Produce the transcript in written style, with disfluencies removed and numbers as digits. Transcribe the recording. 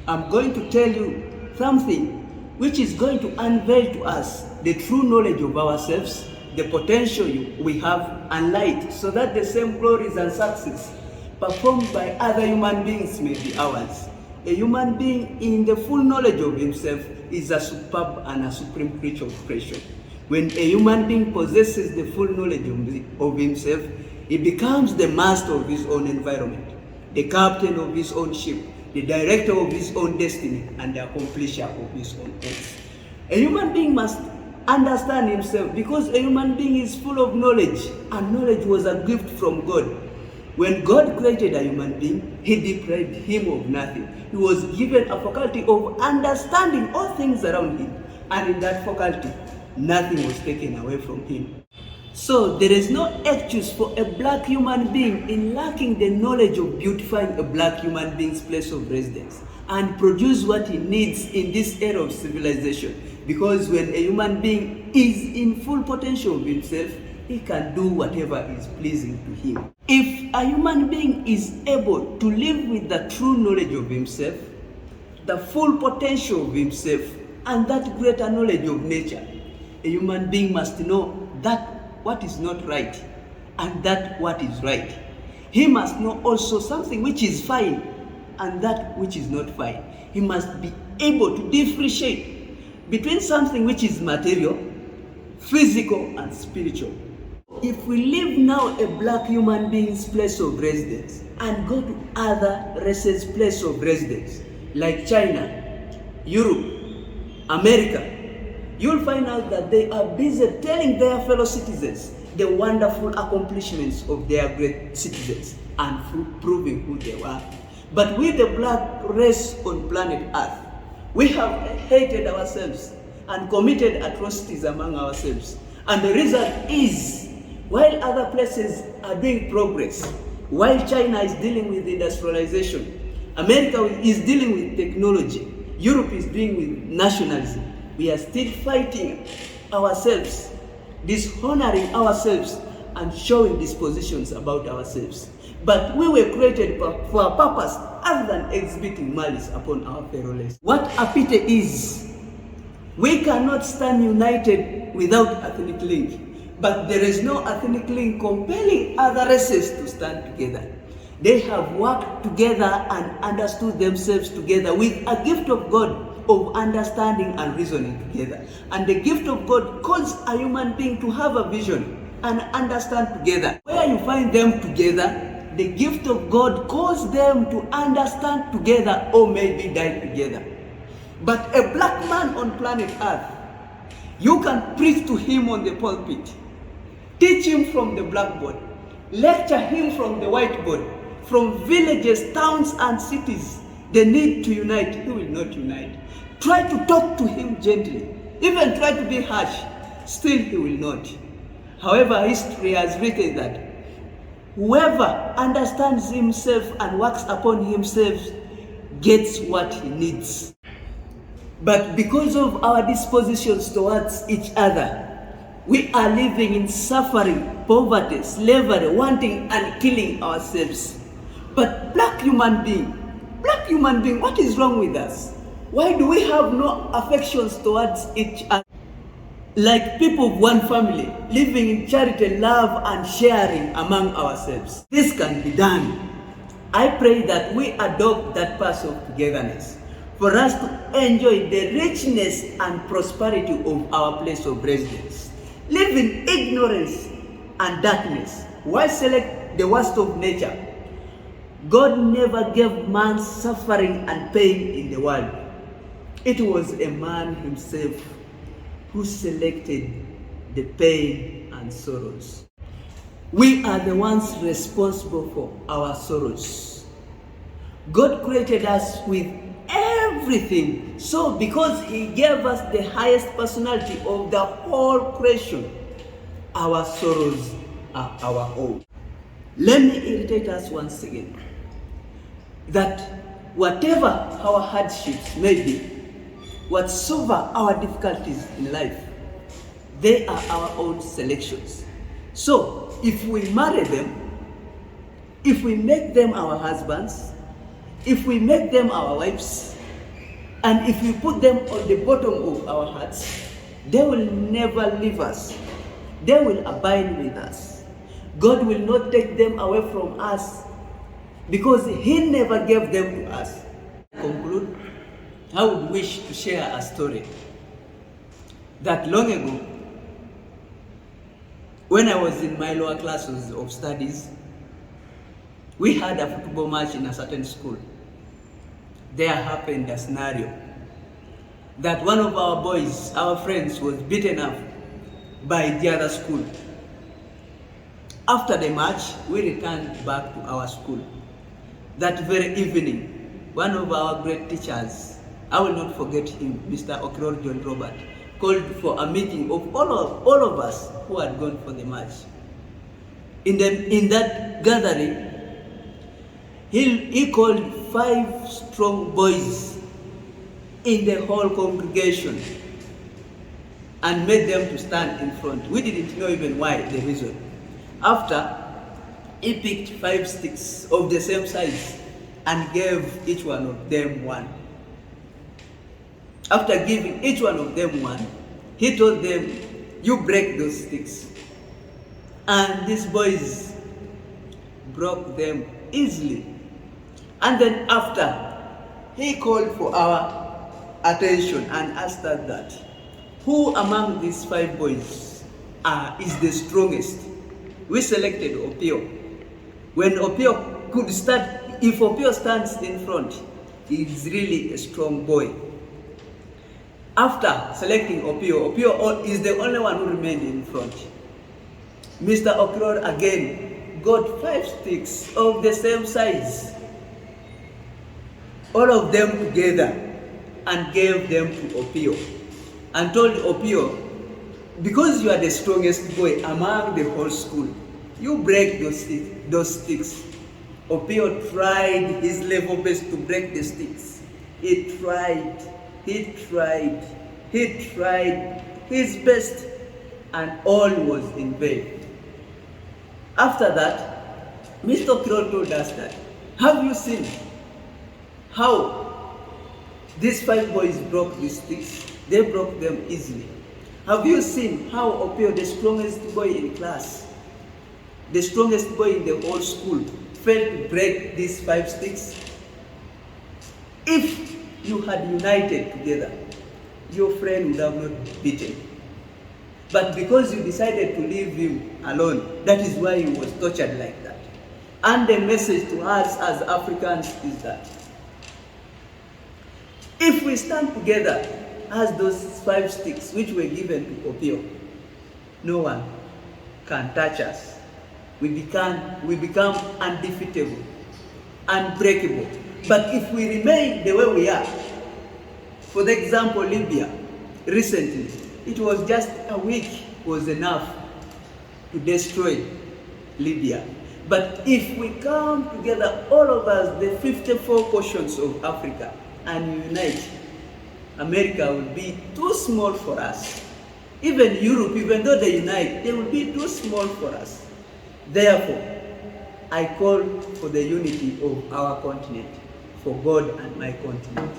I'm going to tell you something which is going to unveil to us the true knowledge of ourselves, the potential we have, and light, so that the same glories and success performed by other human beings may be ours. A human being in the full knowledge of himself is a superb and a supreme creature of creation. When a human being possesses the full knowledge of himself, he becomes the master of his own environment, the captain of his own ship, the director of his own destiny, and the accomplisher of his own ends. A human being must understand himself, because a human being is full of knowledge, and knowledge was a gift from God. When God created a human being, he deprived him of nothing. He was given a faculty of understanding all things around him, and in that faculty, nothing was taken away from him. So there is no excuse for a black human being in lacking the knowledge of beautifying a black human being's place of residence and produce what he needs in this era of civilization. Because when a human being is in full potential of himself, he can do whatever is pleasing to him. If a human being is able to live with the true knowledge of himself, the full potential of himself, and that greater knowledge of nature, a human being must know that what is not right and that what is right. He must know also something which is fine and that which is not fine. He must be able to differentiate between something which is material, physical, and spiritual. If we leave now a black human being's place of residence and go to other races' place of residence, like China, Europe, America, you'll find out that they are busy telling their fellow citizens the wonderful accomplishments of their great citizens and proving who they are. But we, the black race on planet Earth, we have hated ourselves and committed atrocities among ourselves. And the result is, while other places are doing progress, while China is dealing with industrialization, America is dealing with technology, Europe is dealing with nationalism, we are still fighting ourselves, dishonoring ourselves, and showing dispositions about ourselves. But we were created for a purpose other than exhibiting malice upon our fellow race. What a pity is, we cannot stand united without ethnic link. But there is no ethnic link compelling other races to stand together. They have worked together and understood themselves together with a gift of God of understanding and reasoning together. And the gift of God calls a human being to have a vision and understand together. Where you find them together, the gift of God calls them to understand together or maybe die together. But a black man on planet Earth, you can preach to him on the pulpit, teach him from the blackboard, lecture him from the whiteboard, from villages, towns, and cities, the need to unite, he will not unite. Try to talk to him gently, even try to be harsh, still he will not. However, history has written that whoever understands himself and works upon himself gets what he needs. But because of our dispositions towards each other, we are living in suffering, poverty, slavery, wanting and killing ourselves. But black human being, what is wrong with us? Why do we have no affections towards each other? Like people of one family, living in charity, love, and sharing among ourselves. This can be done. I pray that we adopt that path of togetherness for us to enjoy the richness and prosperity of our place of residence. Live in ignorance and darkness. Why select the worst of nature? God never gave man suffering and pain in the world. It was a man himself who selected the pain and sorrows. We are the ones responsible for our sorrows. God created us with everything. So because he gave us the highest personality of the whole creation, our sorrows are our own. Let me irritate us once again that whatever our hardships may be, whatsoever our difficulties in life, they are our own selections. So if we marry them, if we make them our husbands, if we make them our wives, And if we put them on the bottom of our hearts, they will never leave us. They will abide with us. God will not take them away from us because He never gave them to us. To conclude, I would wish to share a story that long ago, when I was in my lower classes of studies, we had a football match in a certain school. There happened a scenario that one of our boys, our friends, was beaten up by the other school. After the match, we returned back to our school. That very evening, one of our great teachers, I will not forget him, Mr. Okiror John Robert, called for a meeting of all of us who had gone for the match. In that gathering, he called 5 strong boys in the whole congregation and made them to stand in front. We didn't know even why, the reason. After, he picked 5 sticks of the same size and gave each one of them one. After giving each one of them one, he told them, "You break those sticks." And these boys broke them easily. And then after, he called for our attention and asked us that, who among these 5 boys is the strongest? We selected Opio. When Opio could start, if Opio stands in front, he is really a strong boy. After selecting Opio, Opio is the only one who remained in front. Mr. Okiror again got 5 sticks of the same size, all of them together, and gave them to Opio, and told Opio, because you are the strongest boy among the whole school, you break those sticks. Opio tried his level best to break the sticks. He tried his best, and all was in vain. After that, Mr. Okiror told us that, have you seen how these 5 boys broke these sticks? They broke them easily. Have you seen how Opio, the strongest boy in class, the strongest boy in the whole school, failed to break these 5 sticks? If you had united together, your friend would have not beaten. But because you decided to leave him alone, that is why he was tortured like that. And the message to us as Africans is that if we stand together as those 5 sticks which were given to Opio, no one can touch us. We become undefeatable, unbreakable. But if we remain the way we are, for the example, Libya, recently, it was just a week was enough to destroy Libya. But if we come together, all of us, the 54 portions of Africa, and unite, America will be too small for us. Even Europe, even though they unite, they will be too small for us. Therefore, I call for the unity of our continent, for God and my continent.